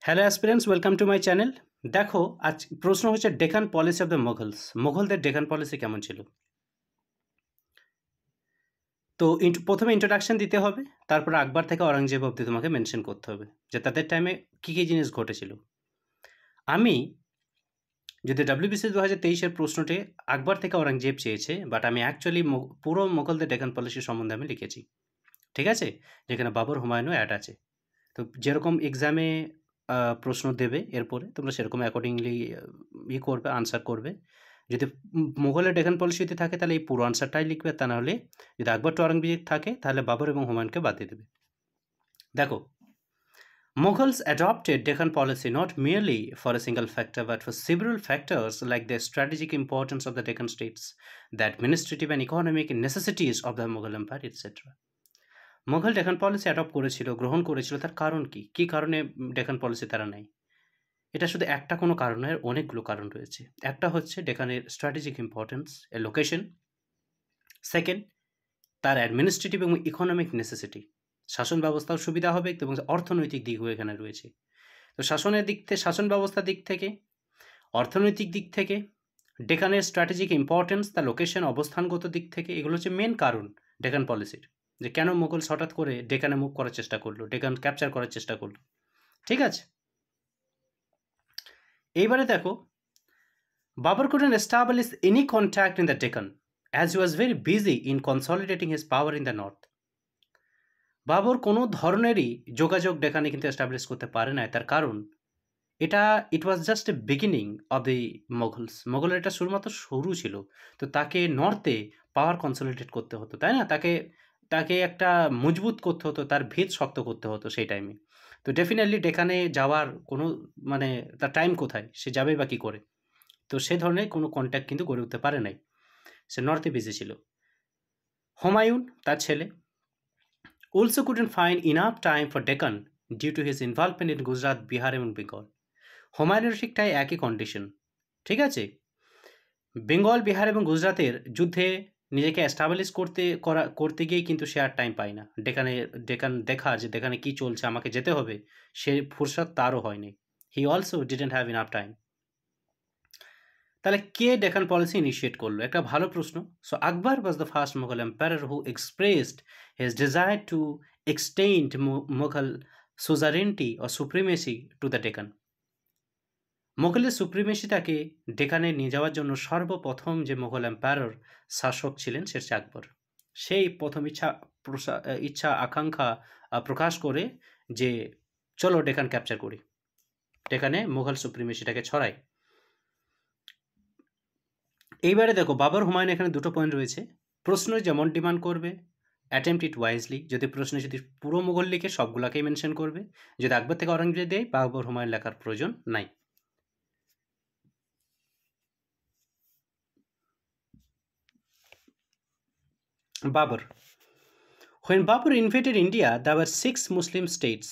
Hello aspirants, welcome to my channel. দেখো, আজ প্রশ্ন হচ্ছে Deccan policy of the Mughals. মোগলদের ডেকান পলিসি কেমন ছিল? তো প্রথমে ইন্ট্রোডাকশন দিতে হবে, তারপর আকবর থেকে অরঙ্গজেব অব্দি তোমাকে মেনশন করতে হবে যে তাদের টাইমে কী কী জিনিস ঘটেছিল। আমি যদি ডাব্লিউবিসি 2023-এর প্রশ্নটি আকবর থেকে অরঙ্গজেব চেয়েছে, বাট আমি অ্যাকচুয়ালি পুরো মোগলদের ডেকান পলিসি সম্বন্ধে আমি লিখেছি। ঠিক আছে? যেখানে বাবর হুমায়ুনও অ্যাড আছে। তো যেরকম এক্সামে প্রশ্ন দেবে এরপরে তোমরা সেরকম অ্যাকর্ডিংলি করবে, আনসার করবে। যদি মুঘলের ডেকান পলিসি যদি থাকে তাহলে এই পুরো আনসারটাই লিখবে, তা নাহলে যদি আকবর টু আওরঙ্গজেব থাকে তাহলে বাবর এবং হুমায়ুনকে বাদ দিয়ে দেবে। দেখো, Mughals adopted Deccan policy not merely for a single factor but for several factors like the strategic importance of the Deccan states, the administrative and economic necessities of the Mughal Empire, etc. Mughal Deccan policy adopt করেছিল, গ্রহণ করেছিল, তার কারণ কি? কী কারণে Deccan policy তারা নেয়? এটা শুধু একটা কোনো কারণ নয়, অনেকগুলো কারণ রয়েছে। একটা হচ্ছে ডেকানের স্ট্র্যাটেজিক ইম্পর্টেন্স, এর লোকেশন। সেকেন্ড, তার অ্যাডমিনিস্ট্রেটিভ এবং ইকোনমিক নেসেসিটি, শাসন ব্যবস্থাও সুবিধা হবে এবং অর্থনৈতিক দিকও এখানে রয়েছে। তো শাসন ব্যবস্থার দিক থেকে, অর্থনৈতিক দিক থেকে, ডেকানের স্ট্র্যাটেজিক ইম্পর্টেন্স, তার লোকেশন, অবস্থানগত দিক থেকে, এগুলো হচ্ছে মেন কারণ ডেকান পলিসির, যে কেন মুঘল হঠাৎ করে ডেকানে মুভ করার চেষ্টা করলো, ডেকান ক্যাপচার করার চেষ্টা করলো। ঠিক আছে, এইবারে দেখো, Babur couldn't establish any contact in the Deccan as he was very busy in consolidating his power in the north. Babur কোনো ধরনেরই যোগাযোগ ডেকানে কিন্তু এস্টাবলিশ করতে পারে না। তার কারণ এটা, it was just a beginning of the Mughals. মোগলের এটা শুধুমাত্র শুরু ছিল। তো তাকে নর্থে পাওয়ার কনসলিডেট করতে হতো, তাই না? তাকে তাকে একটা মজবুত করতে হতো, তার ভিত শক্ত করতে হতো সেই টাইমে। তো ডেফিনেটলি ডেকানে যাওয়ার কোনো মানে তার টাইম কোথায়? সে যাবে বা কী করে? তো সে ধরনের কোনো কন্ট্যাক্ট কিন্তু গড়ে উঠতে পারে নাই, সে নর্থে বিজি ছিল। হুমায়ুন, তার ছেলে, also couldn't find enough time for Deccan due to his involvement in Gujarat, Bihar এবং বেঙ্গল। হুমায়ুনের ঠিক তাই একই কন্ডিশন। ঠিক আছে, বেঙ্গল, বিহার এবং গুজরাটের যুদ্ধে নিজেকে এস্টাবলিশ করতে গিয়েই কিন্তু সে আর টাইম পায় না। ডেকান দেখা, যে ডেকানে কী চলছে, আমাকে যেতে হবে, সে ফুরসত তারও হয়নি। He also didn't have enough time. তাহলে কে ডেকান পলিসি ইনিশিয়েট করলো? একটা ভালো প্রশ্ন। So Akbar was the first Mughal empire who expressed his desire to extend Mughal suzerainty or supremacy to the Deccan. মোগলের সুপ্রিমেসিটাকে ডেকানে নিয়ে যাওয়ার জন্য সর্বপ্রথম যে মুঘল এম্পায়ার শাসক ছিলেন সে হচ্ছে আকবর। সেই প্রথম ইচ্ছা আকাঙ্ক্ষা প্রকাশ করে যে চলো ডেকান ক্যাপচার করি, ডেকানে মুঘল সুপ্রিমেসিটাকে ছড়াই। এইবারে দেখো, বাবর হুমায়ুন এখানে দুটো পয়েন্ট রয়েছে। প্রশ্ন যেমন ডিমান্ড করবে, অ্যাটেম্প্ট ইট ওয়াইজলি। যদি প্রশ্নে যদি পুরো মুঘল লিখে সবগুলাকেই মেনশন করবে। যদি আকবর থেকে অরঙ্গজেব দেয়, বাবর হুমায়ুন লেখার প্রয়োজন নাই। Babur. When Babur invaded India, there were 6 Muslim states: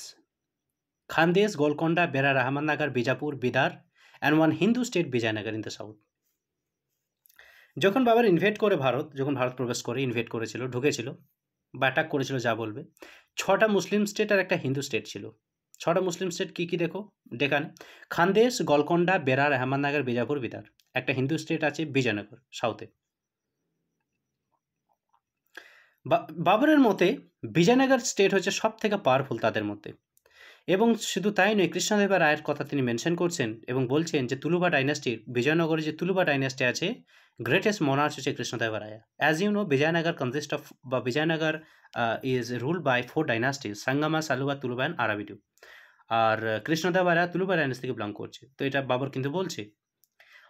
Khandesh, Golconda, Bera, Rahmannagar, Bijapur, Bidar, and one Hindu state, Vijayanagar in the south. যখন বাবর যখন ভারত প্রবেশ করে, ইনভেট করেছিল, ঢুকেছিল বা অ্যাটাক করেছিল, যা বলবে, 6টা মুসলিম স্টেট আর একটা হিন্দু স্টেট ছিল। 6টা মুসলিম স্টেট কী কী দেখো ডেকানে: খানদেশ, গলকন্ডা, বেরা, রহমাননগর, বিজাপুর, বিদার। একটা হিন্দু স্টেট আছে বিজয়নগর সাউথে। বাবরের মতে বিজয়নগর স্টেট হচ্ছে সব থেকে পাওয়ারফুল তাদের মধ্যে। এবং শুধু তাই নয়, কৃষ্ণদেবা রায়ের কথা তিনি মেনশন করছেন এবং বলছেন যে তুলুবা ডাইনাস্টির, বিজয়নগরে যে তুলুবা ডাইনাস্টি আছে, গ্রেটেস্ট মনার্চ হচ্ছে Krishnadeva Raya. As you know, Vijayanagara consist of, বা Vijayanagara is ruled by 4 dynasties: Sangama, Saluva, Tuluva and Aravidu. আর কৃষ্ণদেবা রায়া তুলুবা ডাইনাস্টি থেকে বিলং করছে। তো এটা বাবর কিন্তু বলছে।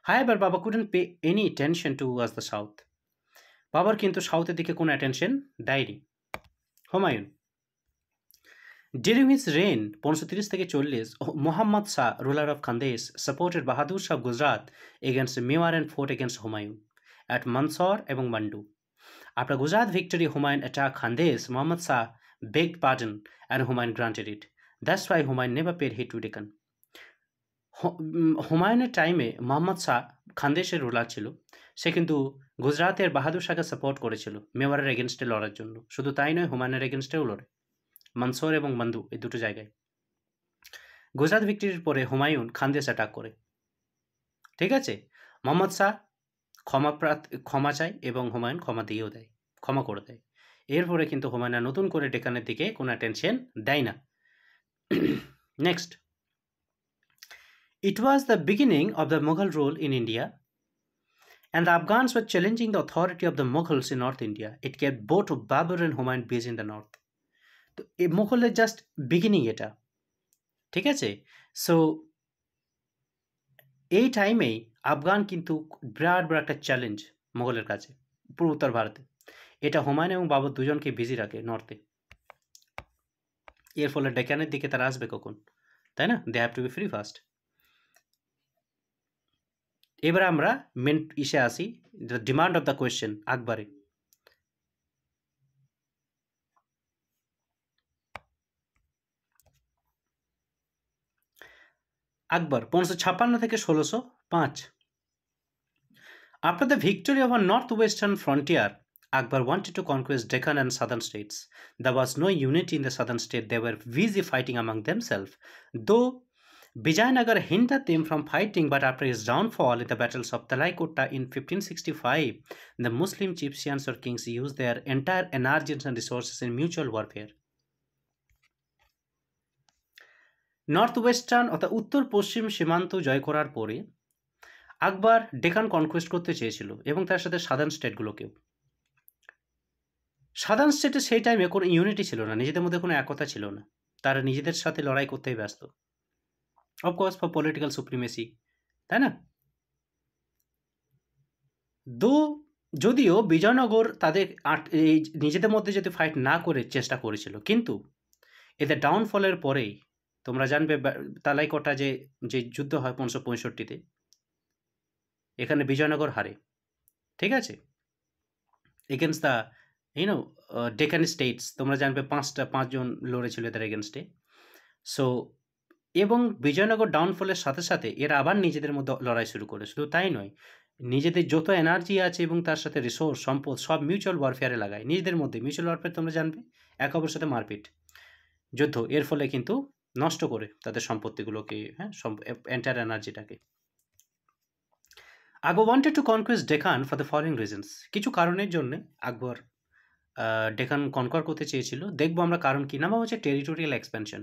However Babur couldn't pay any attention towards the south. Babur কিন্তু সাউথের দিকে কোনো অ্যাটেনশন দেয়নি। Humayun, during his reign 1530-40, Muhammad Shah, ruler of Khandesh, supported Bahadur Shah of Gujarat against Mewar and fought against Humayun at Mandsaur এবং Mandu. After Gujarat victory, Humayun attacked Khandesh. Muhammad Shah begged pardon and Humayun granted it. That's why Humayun never paid heed to Deccan. হুমায়ুনের টাইমে Mohammad Shah খানদেশের ruler ছিল, সে কিন্তু গুজরাতের বাহাদুর শাহকে support করেছিল মেওয়ারের এগেনস্টে লড়ার জন্য। শুধু তাই নয়, হুমায়ুনের এগেনস্টেও লড়ে, মনসোর এবং মন্দু, এই দুটো জায়গায়। গুজরাট ভিক্টরির পরে হুমায়ুন খানদেশ অ্যাটাক করে। ঠিক আছে, মোহাম্মদ শাহ ক্ষমা চায় এবং হুমায়ুন ক্ষমা দিয়েও দেয়, ক্ষমা করে দেয়। এরপরে কিন্তু হুমায়ুন আর নতুন করে ডেকানের দিকে কোনো অ্যাটেনশন দেয় না। Next, it was the beginning of the Mughal rule in India, and the Afghans were challenging the authority of the Mughals in North India. It kept both Babur and Humayun busy in the north. তো এই মুঘলের just beginning এটা, ঠিক আছে। So এই টাইমেই আফগান কিন্তু বিরাট বড় একটা চ্যালেঞ্জ মুঘলের কাছে পুরো উত্তর ভারতে। এটা হুমায়ুন এবং বাবর দুজনকে বিজি রাখে নর্থে। এর ফলে ডেকানের দিকে তারা আসবে কখন, তাই না? They have to be free first. এবার আমরা মেন ইসে আসি, the demand of the question আকবরে। আকবর 1556 থেকে 1605। After the victory over northwestern frontier, Akbar wanted to conquest Deccan and southern states. There was no unity in the southern state. They were busy fighting among themselves. Though Vijayanagar hindered them from fighting, but after his downfall in the battles of Talaikota in 1565, the Muslim chieftains or kings used their entire energies and resources in mutual warfare. North western অর্থাৎ উত্তর পশ্চিম সীমান্ত জয় করার পরে আকবর Deccan conquest করতে চেয়েছিল এবং তার সাথে সাদার্ন স্টেটগুলোকেও। সাদার্ন স্টেটে সেই টাইমে কোনো ইউনিটি ছিল না, নিজেদের মধ্যে কোনো একতা ছিল না, তারা নিজেদের সাথে লড়াই করতেই ব্যস্ত, অফকোর্স ফর পলিটিক্যাল সুপ্রিমেসি, তাই না? যদিও বিজয়নগর তাদের এই নিজেদের মধ্যে যদি ফাইট না করে চেষ্টা করেছিল, কিন্তু এদের ডাউনফলের পরেই তোমরা জানবে তালাইকোটা যে যুদ্ধ হয় 1565-তে, এখানে বিজয়নগর হারে, ঠিক আছে, এগেনস্ট দ্য ডেকান স্টেটস। তোমরা জানবে 5জন লড়েছিল এদের এগেনস্টে। সো এবং বিজয়নগর ডাউনফলের সাথে সাথে এরা আবার নিজেদের মধ্যে লড়াই শুরু করে। শুধু তাই নয়, নিজেদের যত এনার্জি আছে এবং তার সাথে রিসোর্স সম্পদ সব মিউচুয়াল ওয়ারফেয়ারে লাগায় নিজেদের মধ্যে। মিউচুয়াল ওয়ারফেয়ার তোমরা জানবে একে অপরের সাথে মারপিট, যুদ্ধ, এর ফলে কিন্তু নষ্ট করে তাদের সম্পত্তিগুলোকে, হ্যাঁ, এন্টায়ার এনার্জিটাকে। Akbar wanted to conquest Deccan for the following reasons. কিছু কারণের জন্য আকবর ডেকান কনকোয়ার করতে চেয়েছিল। দেখবো আমরা কারণ কি। নাম্বার হচ্ছে territorial expansion.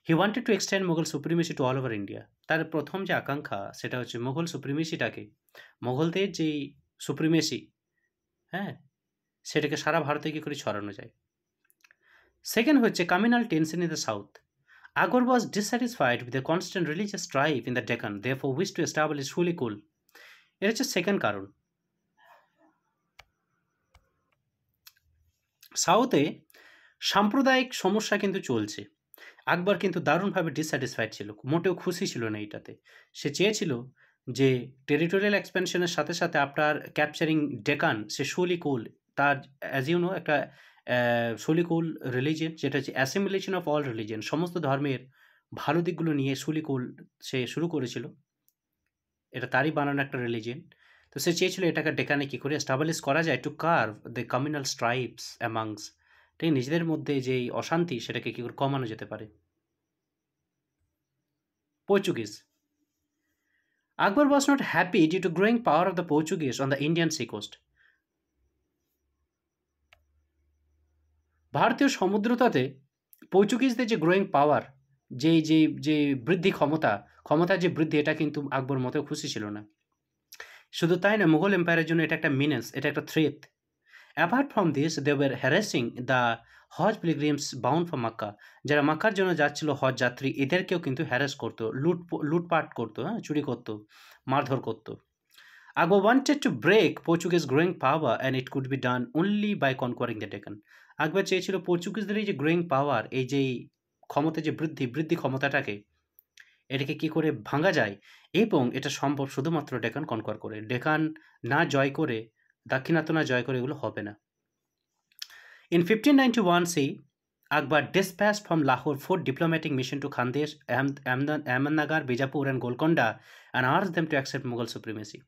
He wanted to extend Mughal supremacy to all over India. তার প্রথম যে আকাঙ্ক্ষা সেটা হচ্ছে মুঘল সুপ্রিমেসিটাকে, মুঘলদের যেই সুপ্রিমেসি, হ্যাঁ, সেটাকে সারা ভারতে কী করে ছড়ানো যায়। সেকেন্ড হচ্ছে communal tension in the south. Akbar was dissatisfied with the constant religious strife in the Deccan, therefore wished to establish holy kull. এটা হচ্ছে সেকেন্ড কারণ। সাউথে সাম্প্রদায়িক সমস্যা কিন্তু চলছে। আকবর কিন্তু দারুণভাবে ডিসস্যাটিসফাইড ছিল, মোটেও খুশি ছিল না এইটাতে। সে চেয়েছিল যে টেরিটোরিয়াল এক্সপেনশনের সাথে সাথে আফটার ক্যাপচারিং ডেকান, সে সোলি কুল, তার অ্যাজ ইউ নো একটা সোলি কুল রিলিজিয়ন, যেটা হচ্ছে অ্যাসিমিলেশন অফ অল রিলিজিয়ন, সমস্ত ধর্মের ভালো দিকগুলো নিয়ে সোলি কুল সে শুরু করেছিল। এটা তারই বানানো একটা রিলিজিয়ন। তো সে চেয়েছিল এটাকে ডেকানে কী করে এস্টাবলিশ করা যায়, to curve the communal stripes amongst, ঠিক নিজেদের মধ্যে যেই অশান্তি সেটাকে কী করে কমানো যেতে পারে। Portuguese. Akbar was not happy due to growing power of the Portuguese on the Indian sea coast. ভারতীয় সমুদ্রতটে পর্তুগিজদের যে গ্রোয়িং পাওয়ার, যে বৃদ্ধি ক্ষমতার যে বৃদ্ধি, এটা কিন্তু আকবর মোটেও খুশি ছিল না। শুধু তাই না, মুঘল এম্পায়ারের জন্য এটা একটা মিনেন্স, এটা একটা threat. Apart from this, they were harassing the Hajj pilgrims bound for Mecca. যারা মক্কার জন্য যাচ্ছিল হজ যাত্রী, এদেরকেও কিন্তু হ্যারাস করতো, লুটপাট করতো, হ্যাঁ, চুরি করতো, মারধর করতো। Akbar wanted to break Portuguese growing power and it could be done only by conquering the Deccan. আকবর চেয়েছিল পর্তুগিজদের এই যে গ্রোয়িং পাওয়ার, এই যে ক্ষমতা, যে বৃদ্ধি ক্ষমতাটাকে, এটাকে কি করে ভাঙা যায়, এবং এটা সম্ভব শুধুমাত্র ডেকান কনকোয়ার করে। ডেকান না জয় করে, দাক্ষিণাত্য না জয় করে এগুলো হবে না। In 1591 C, Akbar dispatched from Lahore 4 diplomatic missions to Khandesh, Ahmednagar, Bijapur and Golconda and asked them to accept Mughal supremacy.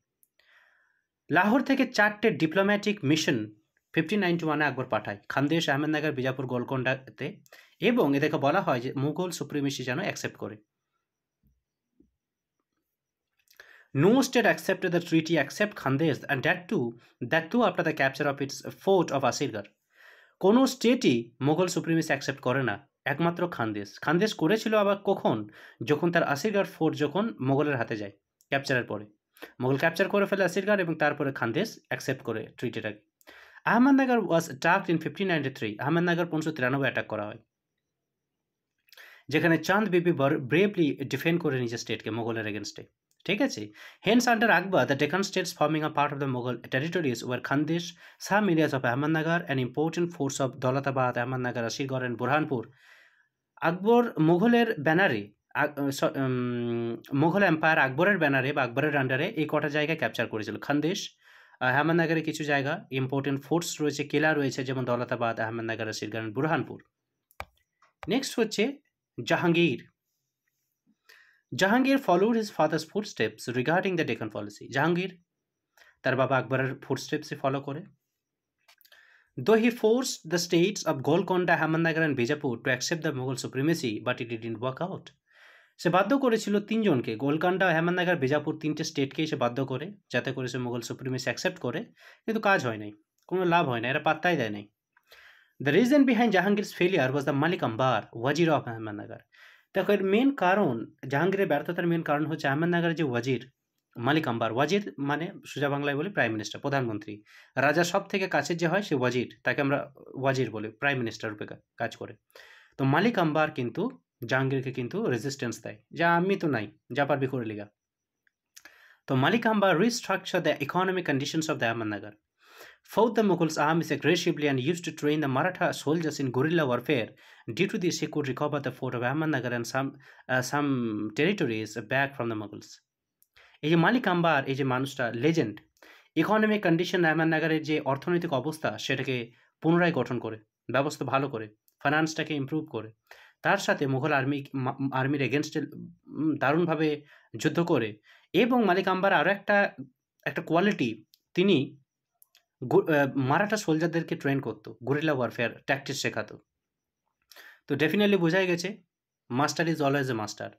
Lahore থেকে 4টে ডিপ্লোম্যাটিক মিশন 1591 আকবর পাঠায় খানদেশ, আহমেদনগর, বিজাপুর, গোলকোন্ডাতে, এবং এদেরকে বলা হয় যে মুঘল সুপ্রিমেসি যেন অ্যাকসেপ্ট করে। No state accepted the treaty except Khandesh, and that too after the capture of its fort of Asirgarh. কোনো স্টেটই মোগল সুপ্রিমেসি অ্যাকসেপ্ট করে না, একমাত্র খানদেশ। খানদেশ করেছিল আবার কখন? যখন তার আসিরগড় ফোর্ট যখন মোগলের হাতে যায় ক্যাপচারের পরে। মোগল ক্যাপচার করে ফেলে আসিরগড় এবং তারপরে খানদেশ অ্যাকসেপ্ট করে ট্রিটিটাকে। আহমেদনগর ওয়াজ অ্যাটাকড ইন 1593। আহমেদনগর 1593 অ্যাটাক করা হয়, যেখানে চাঁদ বিবি ব্রেভলি ডিফেন্ড করে নিজের স্টেটকে মোগলের এগেনস্টে। ঠিক আছে। Hence under Akbar the Deccan states forming a part of the Mughal territories were Khandesh, some areas of Ahmednagar, and important forts of Daulatabad, Ahmednagar, Asirgarh and Burhanpur. Akbar মুঘলের ব্যানারে, মুঘল এম্পায়ার আকবরের ব্যানারে বা আকবরের আন্ডারে এই কটা জায়গায় ক্যাপচার করেছিল। খানদেশ, আহমেদনগরে কিছু জায়গা, ইম্পর্টেন্ট ফোর্স রয়েছে, কেলা রয়েছে, যেমন দৌলতাবাদ, আহমেদনগর, আসিরগড় অ্যান্ড বুরহানপুর। নেক্সট হচ্ছে Jahangir. Jahangir followed his father's footsteps regarding the Deccan policy. Jahangir তার বাবা আকবরের ফুটস্টেপসে ফলো করে। Though he forced the states of Golconda, Ahmednagar and Bijapur to accept the Mughal supremacy, but it didn't work out. সে বাধ্য করেছিল তিনজনকে, গোলকান্ডা, আহমেদনগর, বিজাপুর, তিনটে স্টেটকেই সে বাধ্য করে, যাতে করে সে মুঘল সুপ্রিমেসি অ্যাকসেপ্ট করে, কিন্তু কাজ হয় নাই, কোনো লাভ হয় না, এরা পাত্তাই দেয় নাই। The reason behind Jahangir's failure was the Malik Ambar, ওয়াজির অফ আহমেদনগর। দেখো এর মেন কারণ, জাহাঙ্গীরের ব্যর্থতার মেন কারণ হচ্ছে আহমেদনগরের যে ওয়াজির মালিক আম্বার। ওয়াজির মানে সোজা বাংলায় বলি প্রাইম মিনিস্টার, প্রধানমন্ত্রী। রাজা সব থেকে কাছের যে হয় সে ওয়াজির, তাকে আমরা ওয়াজির বলি, প্রাইম মিনিস্টার রূপে কাজ করে। তো মালিক আম্বার কিন্তু জাহাঙ্গীরকে কিন্তু রেজিস্ট্যান্স দেয়, যা আমি তো নাই, যা পারবি করে লিগা। তো Malik Ambar restructure the economic conditions of the Ahmednagar, fought the Mughals' armies aggressively, and used to train the Maratha soldiers in guerrilla warfare. Due to this, he could recover the fort of Ahmednagar and some territories back from the Mughals. এই যে মালিক amber, এই যে মানুষটা legend, economic condition আহমেদনগরের যে অর্থনৈতিক অবস্থা সেটাকে পুনরায় গঠন করে, ব্যবস্থা ভালো করে, ফাইন্যান্সটাকে ইমপ্রুভ করে, তার সাথে মুঘল আর্মির এগেনস্টে দারুণভাবে যুদ্ধ করে। এবং মালিক আম্বার আরও একটা কোয়ালিটি, তিনি মারাঠা সোলজারদেরকে ট্রেন করতো, গুরিলা ওয়ারফেয়ার ট্যাকটিক্স শেখাতো। তো ডেফিনেটলি বোঝাই গেছে master is always a master.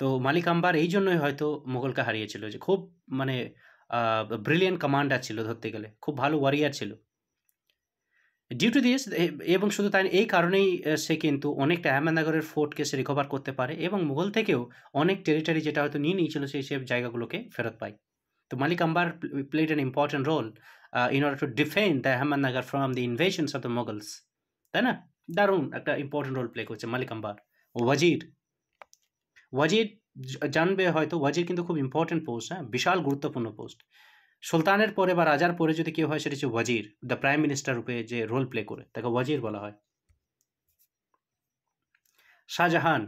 তো মালিক আম্বার এই জন্যই হয়তো মুঘলকে হারিয়েছিল, যে খুব মানে ব্রিলিয়েন্ট কমান্ডার ছিল, ধরতে গেলে খুব ভালো ওয়ারিয়ার ছিল। ডিউ টু দিস, এবং শুধু তাই এই কারণেই সে কিন্তু অনেকটা আহমেদনগরের ফোর্টকে সে রিকভার করতে পারে, এবং মুঘল থেকেও অনেক টেরিটরি যেটা হয়তো নিয়ে নিয়েছিল সেই সব জায়গাগুলোকে ফেরত পায়। তো Malik amber played an important role in order to defend the Ahmednagar from the invasions of the Mughals, তাই না? দারুণ একটা ইম্পর্টেন্ট রোল প্লে করছে মালিক আম্বার। ওয়াজির জানবে হয়তো, ওয়াজির কিন্তু খুব ইম্পর্টেন্ট পোস্ট, হ্যাঁ, বিশাল গুরুত্বপূর্ণ পোস্ট। সুলতানের পরে বা রাজার পরে যদি কেউ হয় সেটা হচ্ছে ওয়াজির, দ্য প্রাইম মিনিস্টার রূপে যে রোল প্লে করে তাকে ওয়াজির বলা হয়। Shahjahan.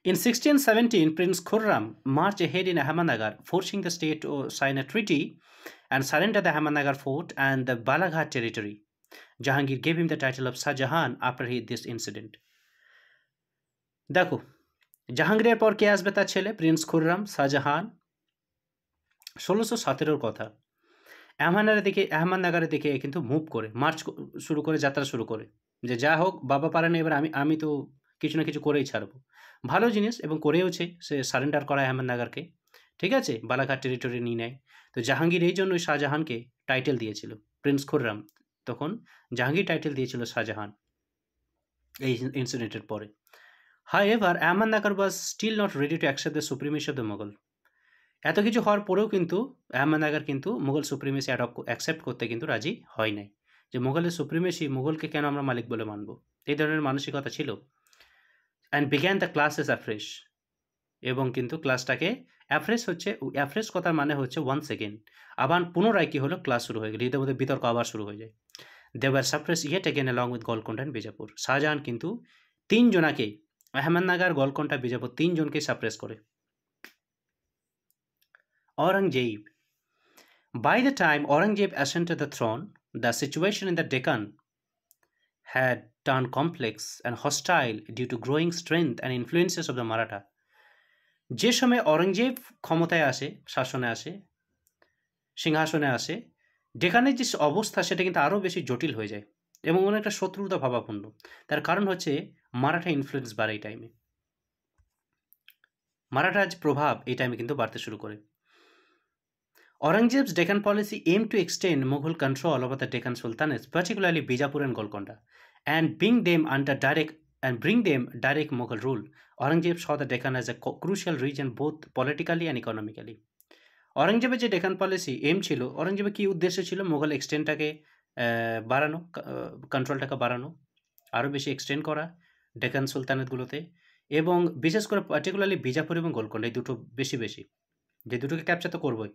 In 1617, Prince Khurram marched ahead in Ahmednagar, forcing the state to sign a treaty and surrender the Ahmednagar fort and the Balaghat territory. Jahangir gave him the title of Shah Jahan after this incident. দেখো জাহাঙ্গীরের পর কে আসবে? তার ছেলে Prince Khurram, Shahjahan. 1617 কথা। আহমেদনগরের দিকে কিন্তু move করে, মার্চ শুরু করে, যাত্রা শুরু করে, যে যা হোক বাবা পারে না, এবার আমি তো কিছু না কিছু করেই ছাড়বো। ভালো জিনিস, এবং করেওছে, সে সারেন্ডার করায় আহমেদনগরকে, ঠিক আছে, বালাঘাট টেরিটরি নিয়ে নেয়। তো জাহাঙ্গীর এই জন্যই শাহজাহানকে টাইটেল দিয়েছিল, প্রিন্স খুররাম তখন জাহাঙ্গীর টাইটেল দিয়েছিল শাহজাহান এই ইনসিডেন্টের পরে। However, Ahmednagar was still not ready to accept the supremacy of the Mughal. এত কিছু হওয়ার পরেও কিন্তু আহমেদনগর কিন্তু মুঘল সুপ্রিমেসি অ্যাকসেপ্ট করতে কিন্তু রাজি হয় নাই, যে মুঘলের সুপ্রিমেসি, মুঘলকে কেন আমরা মালিক বলে মানব, এই ধরনের মানসিকতা ছিল। And began the classes afresh, এবং কিন্তু ক্লাসটাকে অ্যাফ্রেশ কথার মানে হচ্ছে ওয়ান সেকেন্ড, আবার পুনরায় কি হলো, ক্লাস শুরু হয়ে গেল, এদের মধ্যে বিতর্ক আবার শুরু হয়ে যায়। They were suppress yet again along with Golconda and Bijapur. Shahjahan কিন্তু তিনজনাকে, আহমেদনগর, গোলকোন্ডা, বিজাপুর, তিনজনকে সাপ্রেস করে। Aurangzeb. By the time Aurangzeb ascended the throne, the situation in the Deccan had turned complex and hostile due to growing strength and influences of the Maratha. যে সময় অরঙ্গজেব ক্ষমতায় আসে, শাসনে আসে, সিংহাসনে আসে, ডেকানের যে অবস্থা সেটা কিন্তু আরও বেশি জটিল হয়ে যায় এবং অনেকটা শত্রুতা ভাবাপন্ন। তার কারণ হচ্ছে মারাঠা ইনফ্লুয়েন্স বাড়ে এই টাইমে। মারাঠার প্রভাব এই টাইমে কিন্তু বাড়তে শুরু করে। Aurangzeb's Deccan policy aimed to extend Mughal control over the Deccan Sultanates, particularly Bijapur and Golconda, and bring them direct Mughal rule. Aurangzeb saw the Deccan as a crucial region both politically and economically. অরঙ্গজেবের যে Deccan policy M ছিল, অরঙ্গজেবের কী উদ্দেশ্য ছিল? মোগল এক্সটেন্ডটাকে বাড়ানো, কন্ট্রোলটাকে বাড়ানো, আরও বেশি extend করা ডেকান সুলতানেতগুলোতে, এবং বিশেষ করে পার্টিকুলারলি বিজাপুর এবং গোলকোন্ডা, এই দুটো বেশি যে দুটোকে ক্যাপচার তো করবোই।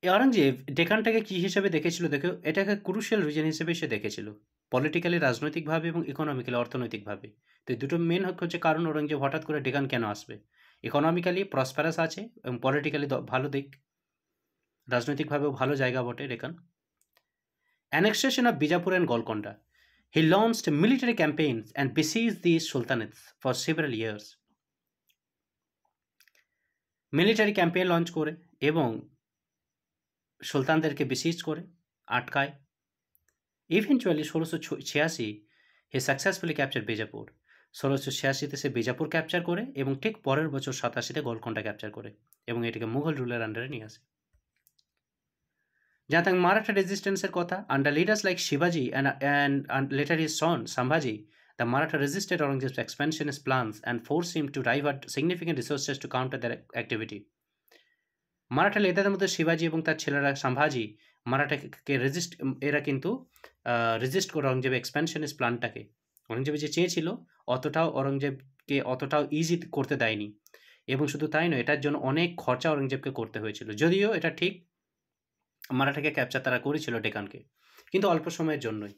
অরঙ্গজেব ডেকানটাকে কী হিসেবে দেখেছিল? এটাকে ক্রুশিয়াল রিজন হিসেবে সে দেখেছিল, পলিটিক্যালি রাজনৈতিকভাবে এবং ইকোনমিক্যালি অর্থনৈতিকভাবে। তো এই দুটো মেন হচ্ছে কারণ অরঙ্গজেব হঠাৎ করে ডেকান কেন আসবে। ইকোনমিক্যালি প্রসপারাস আছে এবং পলিটিক্যালি ভালো দিক, রাজনৈতিকভাবেও ভালো জায়গা বটে Deccan. Annexation of Bijapur and Golconda. He launched military campaigns and besieged these sultanates for several years. Military campaign launch করে এবং সুলতানদেরকে বিসিজ করে আটকায়। ইভেন্চুয়ালি 1686 হি সাকসেসফুলি ক্যাপচার বিজাপুর। 1686-তে সে বিজাপুর ক্যাপচার করে এবং ঠিক পরের বছর 87-তে গোলকোন্ডা ক্যাপচার করে এবং এটাকে মুঘল রুলের আন্ডারে নিয়ে আসে। जहाँ तक Maratha resistance কথা, under leaders like Shivaji and later his son Sambhaji, the Maratha resisted Aurangzeb's expansionist plans and forced him to divert significant resources to counter their activity. Maratha নেতাদের মধ্যে শিবাজি এবং তার ছেলেরা সম্ভাজি মারাঠাকে এরা কিন্তু রেজিস্ট করে অরঙ্গজেবের এক্সপ্যানশনিস্ট প্ল্যানটাকে। অরঙ্গজেব যে চেয়েছিল অতটাও ইজি করতে দেয়নি, এবং শুধু তাই নয়, এটার জন্য অনেক খরচা অরঙ্গজেবকে করতে হয়েছিল। যদিও এটা ঠিক, মারাঠাকে ক্যাপচার তারা করেছিল ডেকানকে, কিন্তু অল্প সময়ের জন্যই।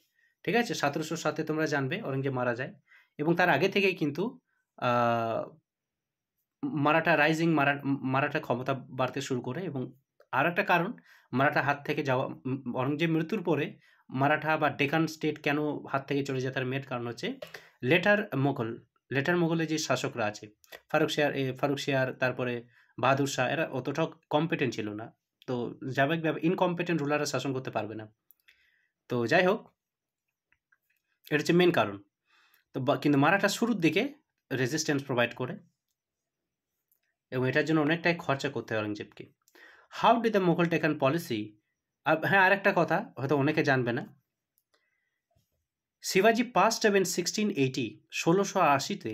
ঠিক আছে, 1707-এ তোমরা জানবে অরঙ্গজেব মারা যায়, এবং তার আগে থেকেই কিন্তু মারাঠা ক্ষমতা বাড়তে শুরু করে। এবং আর একটা কারণ, মারাঠা হাত থেকে যাওয়া, অরঙ্গজেব মৃত্যুর পরে মারাঠা বা ডেকান স্টেট কেন হাত থেকে চলে যায়, তার মেন কারণ হচ্ছে লেটার মোগলের যে শাসকরা আছে, ফারুক শেয়ার, তারপরে বাহাদুর শাহ, এরা অতটাও কম্পিটেন্ট ছিল না। তো স্বাভাবিকভাবে ইনকম্পিটেন্ট রুলাররা শাসন করতে পারবে না। তো যাই হোক, এটা হচ্ছে মেন কারণ। তো কিন্তু মারাঠা শুরুর দিকে রেজিস্ট্যান্স প্রোভাইড করে এবং এটার জন্য অনেকটাই খরচা করতে হয় অরঙ্গজেবকে। How did the Mughal Deccan policy? হ্যাঁ, আরেকটা কথা হয়তো অনেকে জানবে না, শিবাজি পাস্ট অ্যাওয়ে ইন 1680, 1680-তে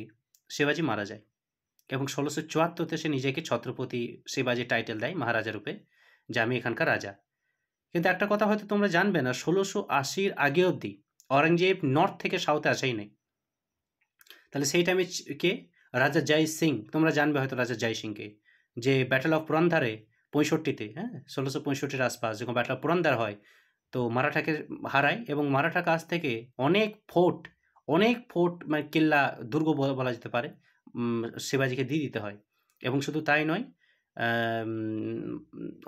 শিবাজি মারা যায় এবং 1674-তে সে নিজেকে ছত্রপতি শিবাজি টাইটেল দেয় মহারাজা রূপে, যে আমি এখানকার রাজা। কিন্তু একটা কথা হয়তো তোমরা জানবে না, 1680-র আগে অবধি অরঙ্গজেব নর্থ থেকে সাউথে আসাই নাই। তাহলে সেই টাইমে কে? রাজা জয় সিং। তোমরা জানবে হয়তো রাজা জয় সিংকে, যে ব্যাটেল অফ পুরন্দরে 65-তে, হ্যাঁ 1665-র আশপাশ যখন ব্যাটেল অফ পুরন্দর হয়, তো মারাঠাকে হারায় এবং মারাঠা কাছ থেকে অনেক ফোর্ট মানে কিল্লা, দুর্গ বলা যেতে পারে, শিবাজিকে দিয়ে দিতে হয়। এবং শুধু তাই নয়,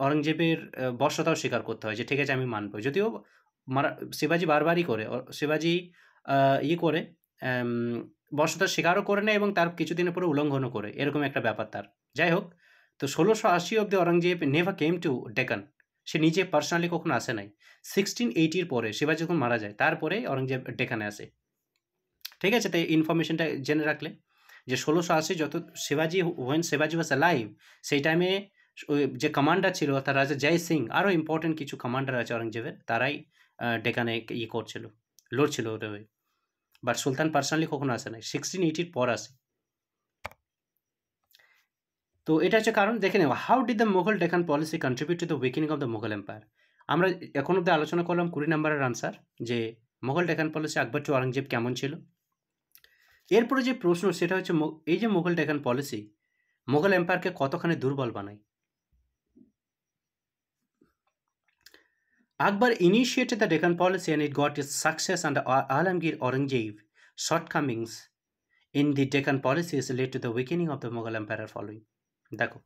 অরঙ্গজেবের বর্ষতাও স্বীকার করতে হয় যে ঠিক আছে আমি মানব। যদিও শিবাজি বারবারই করে, শিবাজি করে বর্ষতা স্বীকারও করে নেয় এবং তার কিছুদিনের পরে উল্লঙ্ঘনও করে, এরকম একটা ব্যাপার তার। যাই হোক, তো 1680 অব্দি Aurangzeb never came to Deccan. সে নিজে পার্সোনালি কখনো আসে নাই। 1680-র পরে শিবাজি যখন মারা যায়, তারপরে অরঙ্গজেব ডেকানে আসে। ঠিক আছে, তাই ইনফরমেশনটা জেনে রাখলে যে 1680 যত হোয়েন শিবাজি ওয়াজ অ্যালাইভ, সেই টাইমে যে কমান্ডার ছিল অর্থাৎ রাজা জয় সিং, আরও ইম্পর্টেন্ট কিছু কমান্ডার আছে অরঙ্গজেবের, তারাই ডেকানে করছিল, লড়ছিল ওটা হয়ে। বাট সুলতান পার্সোনালি কখনো আসে নাই, 1680-র পর আসে। তো এটা হচ্ছে কারণ। দেখে নেব, how did the Mughal Deccan policy contribute to the weakening of the Mughal empire. আমরা এখন অব্দি আলোচনা করলাম 20 নম্বরের আনসার, যে মুঘল ডেকান পলিসি আকবর টু অরঙ্গজেব কেমন ছিল। এরপরে যে প্রশ্ন সেটা হচ্ছে, এই যে মুঘল ডেকান পলিসি মুঘল এম্পায়ারকে কতখানি দুর্বল বানায়। Akbar initiated the Deccan policy and it got its success under Alamgir Aurangzeb. Shortcomings in the Deccan policies led to the weakening of the Mughal Empire following. দেখো,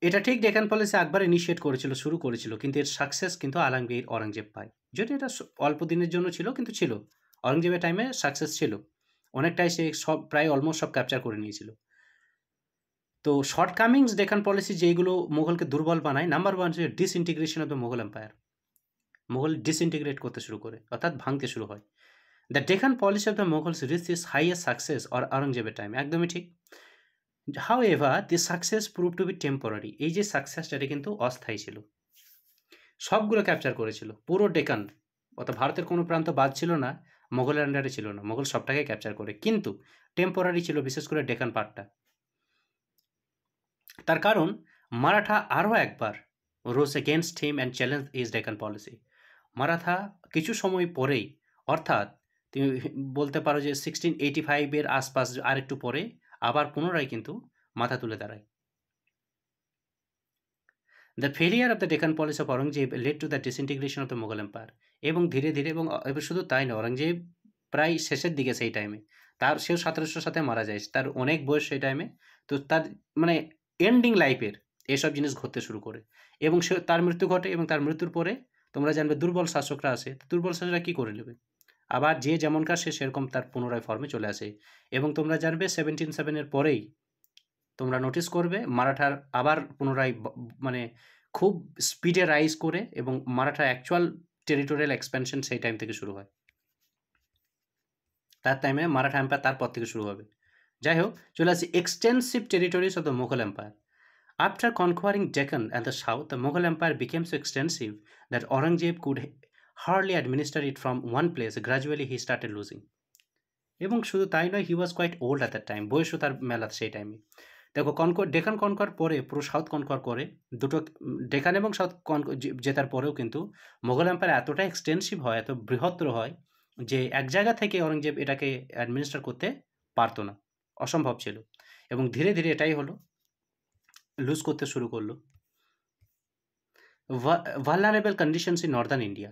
এটা ঠিক ডেকান পলিসি আকবর ইনিশিয়েট করেছিল, শুরু করেছিল, কিন্তু এর সাকসেস কিন্তু আলমগীর অরঙ্গজেব পায়। যদি এটা অল্প দিনের জন্য ছিল, কিন্তু ছিল, অরঙ্গজেবের টাইমে সাকসেস ছিল অনেকটাই, সে প্রায় অলমোস্ট সব ক্যাপচার করে নিয়েছিল। তো শর্টকামিংস ডেকান পলিসি যেগুলো মুঘলকে দুর্বল বানায়, নাম্বার ওয়ান হচ্ছে disintegration of the Mughal empire. Mughal disintegrate করতে শুরু করে, অর্থাৎ ভাঙতে শুরু হয়। The Deccan policy of the Mughals reach its highest success or আওরঙ্গজেবের টাইম, একদমই ঠিক। However this success prove to be temporary, এই যে সাকসেসটা এটা কিন্তু অস্থায়ী ছিল। সবগুলো ক্যাপচার করেছিল, পুরো ডেকান, অর্থাৎ ভারতের কোনো প্রান্ত বাদ ছিল না, মোগলের আন্ডারে ছিল না, মোগল সবটাকে ক্যাপচার করে, কিন্তু টেম্পোরারি ছিল বিশেষ করে ডেকান পার্টটা। তার কারণ মারাঠা আরও একবার rose against him and challenge his Deccan policy. Maratha কিছু সময় পরেই, অর্থাৎ তুমি বলতে পারো যে 1685-এর আশপাশ আর একটু পরে আবার পুনরায় কিন্তু মাথা তুলে দাঁড়ায়। The failure of the Deccan policy of Aurangzeb led to the disintegration of the Mughal empire. এবং ধীরে ধীরে, এবং শুধু তাই নয়, অরঙ্গজেব প্রায় শেষের দিকে সেই টাইমে, সেও 1700 সাথে মারা যায়, তার অনেক বয়স সেই টাইমে। তো তার মানে এন্ডিং লাইফের এসব জিনিস ঘটতে শুরু করে, এবং তার মৃত্যু ঘটে, এবং তার মৃত্যুর পরে তোমরা জানবে দুর্বল শাসকরা আসে। দুর্বল শাসকরা কী করে নেবে, আবার যে যেমনকার সে সেরকম তার পুনরায় ফর্মে চলে আসে। এবং তোমরা জানবে 1707-এর পরেই তোমরা নোটিস করবে মারাঠার আবার পুনরায় মানে খুব স্পিডে রাইজ করে, এবং মারাঠার অ্যাকচুয়াল টেরিটোরিয়াল এক্সপ্যানশন সেই টাইম থেকে শুরু হয়। তার টাইমে মারাঠা এম্পায়ার তারপর থেকে শুরু হবে। যাই হোক, চলে আসি extensive territories of the Mughal empire. After conquering Deccan and the south, the Mughal empire became so extensive that Aurangzeb could hardly administer it from one place, gradually he started losing. এবং শুধু তাই নয়, he was quite old at that time, বয়সও তার মেলা সেই টাইমে। দেখো, ডেকান কনকর পরে পুরো সাউথ কনকর করে, দুটো ডেকান এবং সাউথ জেতার পরেও কিন্তু মোগল এম্পায়ার এতটা এক্সটেন্সিভ হয়, এত বৃহত্তর হয়, যে এক জায়গা থেকে অরঙ্গজেব এটাকে অ্যাডমিনিস্টার করতে পারতো না, অসম্ভব ছিল। এবং ধীরে ধীরে এটাই হলো, লুজ করতে শুরু করলো। vulnerable conditions in northern India.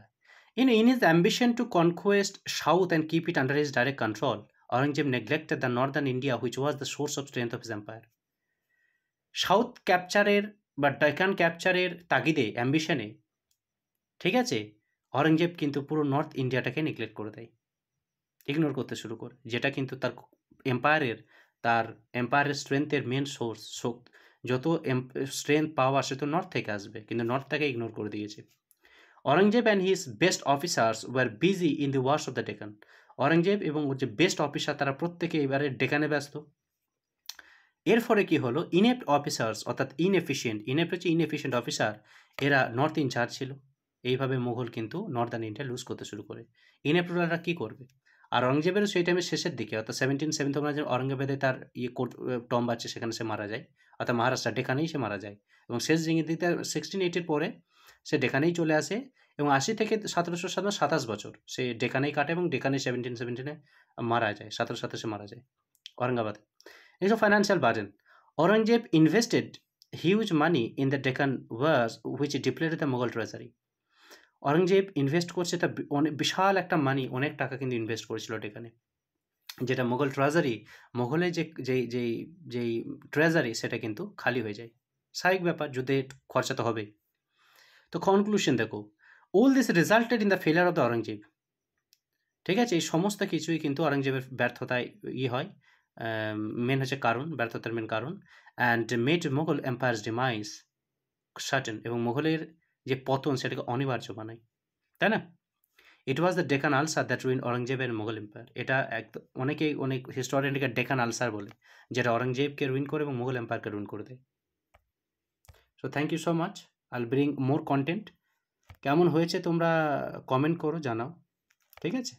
In his ambition to conquest south and keep it under his direct control, Aurangzeb neglected the northern India, which was the source of strength of his empire. South ক্যাপচারের বা ডেকান ক্যাপচারের তাগিদে, অ্যাম্বিশনে, ঠিক আছে, অরঙ্গজেব কিন্তু পুরো north ইন্ডিয়াটাকে neglect করে দেয়, ignore করতে শুরু করে, যেটা কিন্তু তার এম্পায়ারের স্ট্রেংথের মেন সোর্স। যত স্ট্রেংথ পাওয়া সে তো নর্থ থেকে আসবে, কিন্তু নর্থটাকে ইগনোর করে দিয়েছে। Aurangzeb and his best officers were busy in the wars of the Deccan. Aurangzeb এবং ওর যে বেস্ট অফিসার তারা প্রত্যেকে এবারে ডেকানে ব্যস্ত। এর ফলে কী হলো, ইনেপ্ট অফিসার্স, অর্থাৎ ইনএফিশিয়েন্ট অফিসার, এরা নর্থ ইনচার্জ ছিল। এইভাবে মুঘল কিন্তু নর্দার্ন ইন্ডিয়া লুজ করতে শুরু করে। ইনেপ্ট রুলাররা কী করবে? আর অরঙ্গজেবেরও সেই টাইমের শেষের দিকে, অর্থাৎ 1707 তোমরা যে অরঙ্গজেবের তার টম্ব আছে, সেখানে সে মারা যায়, অর্থাৎ মহারাষ্ট্র ডেকানেই সে মারা যায়। এবং শেষ দিকে 1680-এর পরে সে ডেকানেই চলে আসে, এবং 80 থেকে 1707 27 বছর সে ডেকানেই কাটে, এবং ডেকানে 1717-এ মারা যায়, 1727 মারা যায় ঔরঙ্গাবাদে। Is a financial burden. Aurangzeb invested huge money in the Deccan wars, which depleted the Mughal treasury. Aurangzeb invest করছে, তা অনেক বিশাল একটা মানি, অনেক টাকা কিন্তু ইনভেস্ট করেছিল ডেকানে, যেটা মুঘল ট্রেজারি, মুঘলের যেই ট্রেজারি, সেটা কিন্তু খালি হয়ে যায়। স্বাভাবিক ব্যাপার, যুদ্ধে খরচা তো হবেই। তো কনক্লুশন দেখো, all this resulted in the failure of the Aurangzeb. ঠিক আছে, এই সমস্ত কিছুই কিন্তু অরঙ্গজেবের ব্যর্থতায় হয়, মেন হচ্ছে কারণ, ব্যর্থতার মেন কারণ। And made Mughal empire's demise certain, এবং মুঘলের যে পতন সেটাকে অনিবার্য বানায়, তাই না? It was the Deccan ulcer that ruin Aurangzeb এর মুঘল এম্পায়ার। এটা অনেক হিস্টোরিয়ানকে ডেকান আলসার বলে, যেটা অরঙ্গজেবকে রুইন করে এবং মুঘল এম্পায়ারকে রুইন করে দেয়। So thank you so much, I'll bring more content. কেমন হয়েছে তোমরা কমেন্ট করো, জানাও, ঠিক আছে?